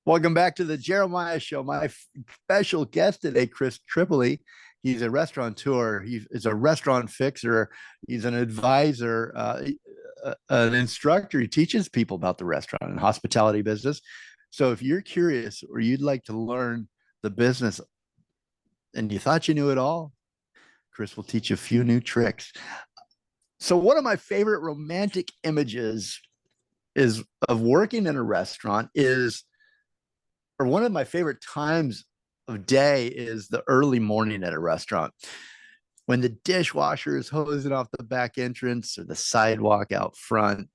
Welcome back to the Jeremiah Show. My special guest today, Chris Tripoli. He's a restaurateur. He's a restaurant fixer. He's an advisor, an instructor. He teaches people about the restaurant and hospitality business. So if you're curious or you'd like to learn the business and you thought you knew it all, Chris will teach you a few new tricks. So one of my favorite romantic images is of working in a restaurant is or one of my favorite times of day is the early morning at a restaurant when the dishwasher is hosing off the back entrance or the sidewalk out front,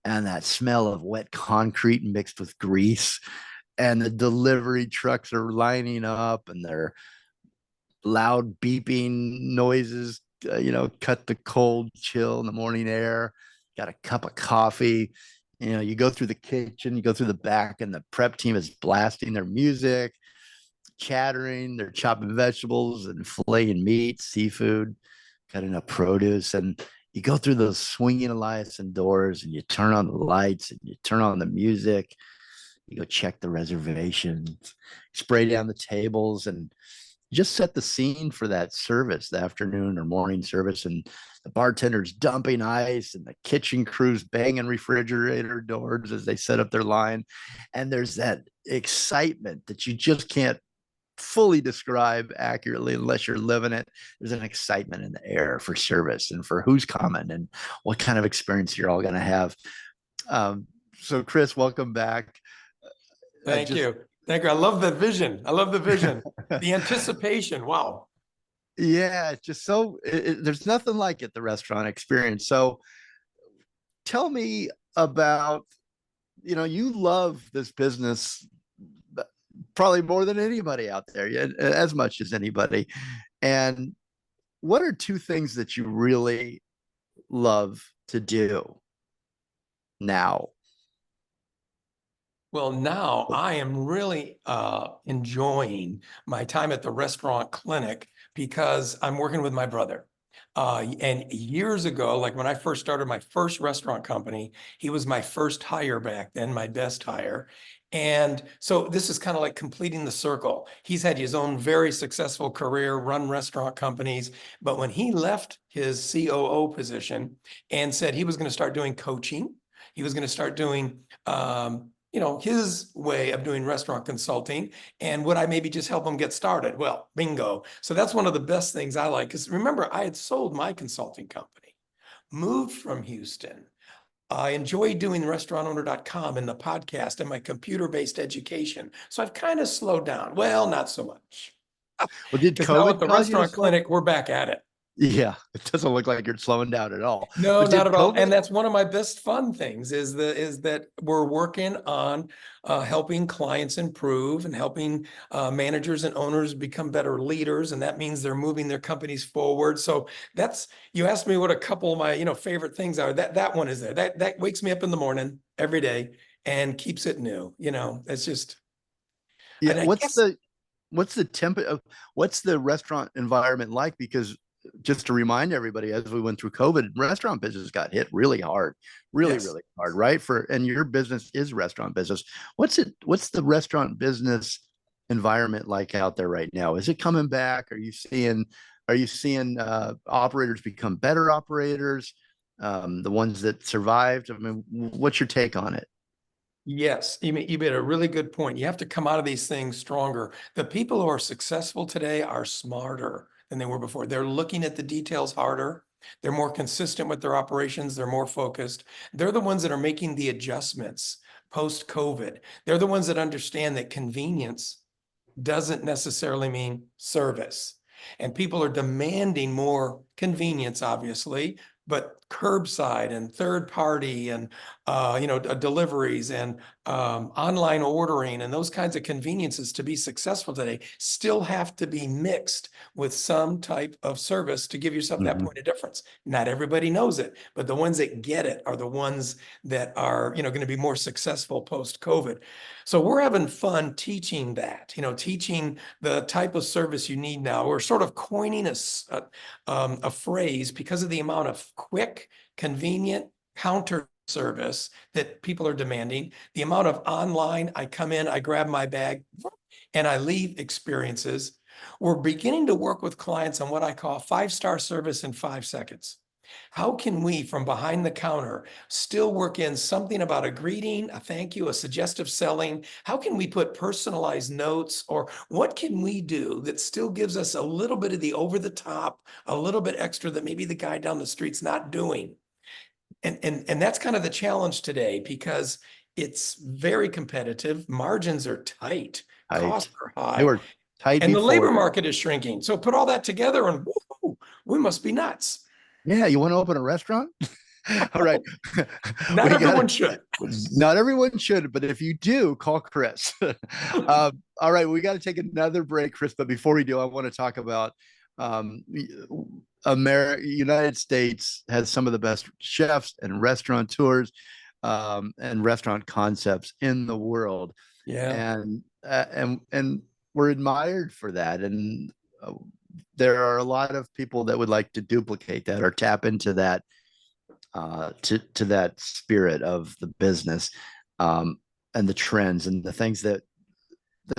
and that smell of wet concrete mixed with grease, and the delivery trucks are lining up and their loud beeping noises, cut the cold chill in the morning air. Got a cup of coffee. You go through the kitchen, you go through the back, and the prep team is blasting their music, chattering, they're chopping vegetables and filleting meat, seafood, cutting up produce. And you go through those swinging Eliason doors and you turn on the lights and you turn on the music. You go check the reservations, spray down the tables, and just set the scene for that service, the afternoon or morning service. And the bartender's dumping ice and the kitchen crew's banging refrigerator doors as they set up their line. And there's that excitement that you just can't fully describe accurately unless you're living it. There's an excitement in the air for service and for who's coming and what kind of experience you're all going to have. So Chris, welcome back. Thank you. Thank you. I love the vision. I love the vision. The anticipation. Wow. Yeah, just so there's nothing like it, the restaurant experience. So tell me about, you love this business probably more than anybody out there, as much as anybody. And what are two things that you really love to do now? Well, now I am really enjoying my time at the restaurant clinic because I'm working with my brother. And years ago, like when I first started my first restaurant company, he was my first hire back then, my best hire. And so this is kind of like completing the circle. He's had his own very successful career, run restaurant companies. But when he left his COO position and said he was going to start doing coaching, he was going to start doing his way of doing restaurant consulting, and would I maybe just help him get started? Well, bingo. So that's one of the best things I like, because remember, I had sold my consulting company, moved from Houston. I enjoy doing restaurantowner.com and the podcast and my computer-based education. So I've kind of slowed down. Well, not so much. Well, did Because now at COVID the cause you to restaurant clinic, we're back at it. Yeah, it doesn't look like you're slowing down at all. No, But not did at all. COVID? And that's one of my best fun things is that we're working on helping clients improve and helping managers and owners become better leaders. And that means they're moving their companies forward. So that's, you asked me what a couple of my, favorite things are. That one is there. That wakes me up in the morning every day and keeps it new. It's just, Yeah. and I What's guess, the what's the temp of what's the restaurant environment like? Because just to remind everybody, as we went through COVID, restaurant business got hit really hard, really, yes. really hard, right? And your business is restaurant business. What's the restaurant business environment like out there right now? Is it coming back? Are you seeing operators become better operators? The ones that survived? I mean, what's your take on it? Yes, you made a really good point. You have to come out of these things stronger. The people who are successful today are smarter than they were before. They're looking at the details harder. They're more consistent with their operations. They're more focused. They're the ones that are making the adjustments post-COVID. They're the ones that understand that convenience doesn't necessarily mean service. And people are demanding more convenience, obviously, but curbside and third party and deliveries and online ordering and those kinds of conveniences to be successful today still have to be mixed with some type of service to give yourself that Mhm. point of difference. Not everybody knows it, but the ones that get it are the ones that are going to be more successful post-COVID. So we're having fun teaching that, teaching the type of service you need now. We're sort of coining a phrase because of the amount of quick, convenient, counter service that people are demanding, the amount of online, I come in, I grab my bag, and I leave experiences. We're beginning to work with clients on what I call 5-star service in 5 seconds. How can we, from behind the counter, still work in something about a greeting, a thank you, a suggestive selling? How can we put personalized notes, or what can we do that still gives us a little bit of the over the top, a little bit extra that maybe the guy down the street's not doing? And that's kind of the challenge today, because it's very competitive. Margins are tight, Tight. costs are They high, were tight and the labor before. market is shrinking. So put all that together and whoa, we must be nuts. Yeah, you want to open a restaurant? All right. Not We got everyone it. should. Not everyone should, but if you do, call Chris. All right, we got to take another break, Chris. But before we do, I want to talk about um, United States has some of the best chefs and restaurateurs and restaurant concepts in the world, Yeah. and we're admired for that. And there are a lot of people that would like to duplicate that or tap into that to that spirit of the business, and the trends and the things that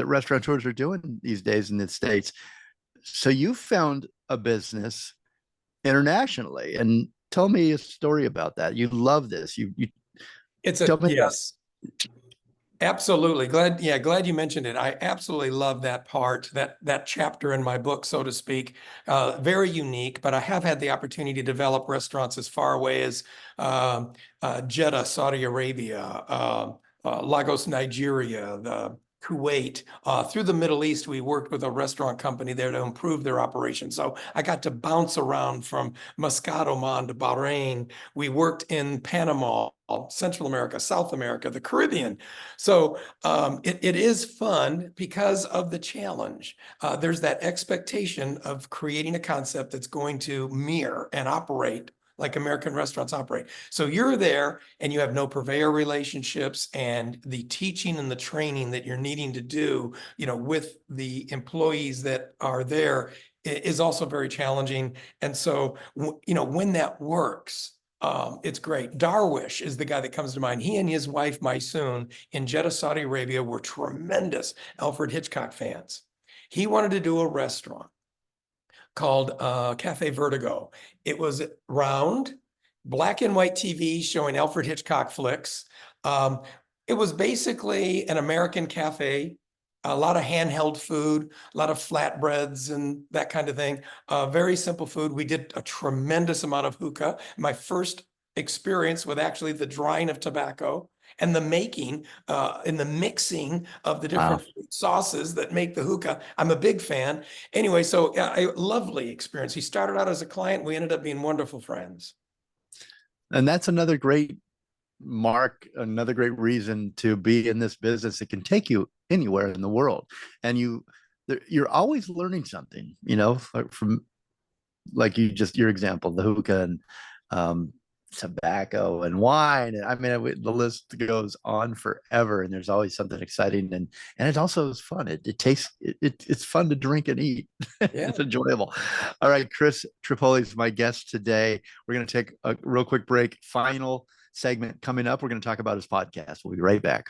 restaurateurs are doing these days in the States. So you found a business internationally, and tell me a story about that. You love this. You It's tell a me about. yes. Absolutely. Glad you mentioned it. I absolutely love that part, that chapter in my book, so to speak. Very unique, but I have had the opportunity to develop restaurants as far away as Jeddah, Saudi Arabia, Lagos, Nigeria, the Kuwait, through the Middle East. We worked with a restaurant company there to improve their operation. So I got to bounce around from Muscat, Oman to Bahrain. We worked in Panama, Central America, South America, the Caribbean. So it is fun because of the challenge. There's that expectation of creating a concept that's going to mirror and operate like American restaurants operate. So you're there and you have no purveyor relationships, and the teaching and the training that you're needing to do, with the employees that are there is also very challenging. And so, when that works, it's great. Darwish is the guy that comes to mind. He and his wife, Maysoon, in Jeddah, Saudi Arabia, were tremendous Alfred Hitchcock fans. He wanted to do a restaurant called Cafe Vertigo. It was round, black and white TV showing Alfred Hitchcock flicks. It was basically an American cafe, a lot of handheld food, a lot of flatbreads and that kind of thing. Very simple food. We did a tremendous amount of hookah. My first experience with actually the drying of tobacco and the making and the mixing of the Wow. different sauces that make the hookah. I'm a big fan. Anyway, so a lovely experience. He started out as a client. We ended up being wonderful friends. And that's another great another great reason to be in this business. It can take you anywhere in the world, and you're always learning something, from, like your example, the hookah and tobacco and wine. And I mean, the list goes on forever, and there's always something exciting, and it also is fun. It tastes it's fun to drink and eat. Yeah. It's enjoyable. All right, Chris Tripoli is my guest today. We're going to take a real quick break. Final segment coming up. We're going to talk about his podcast. We'll be right back.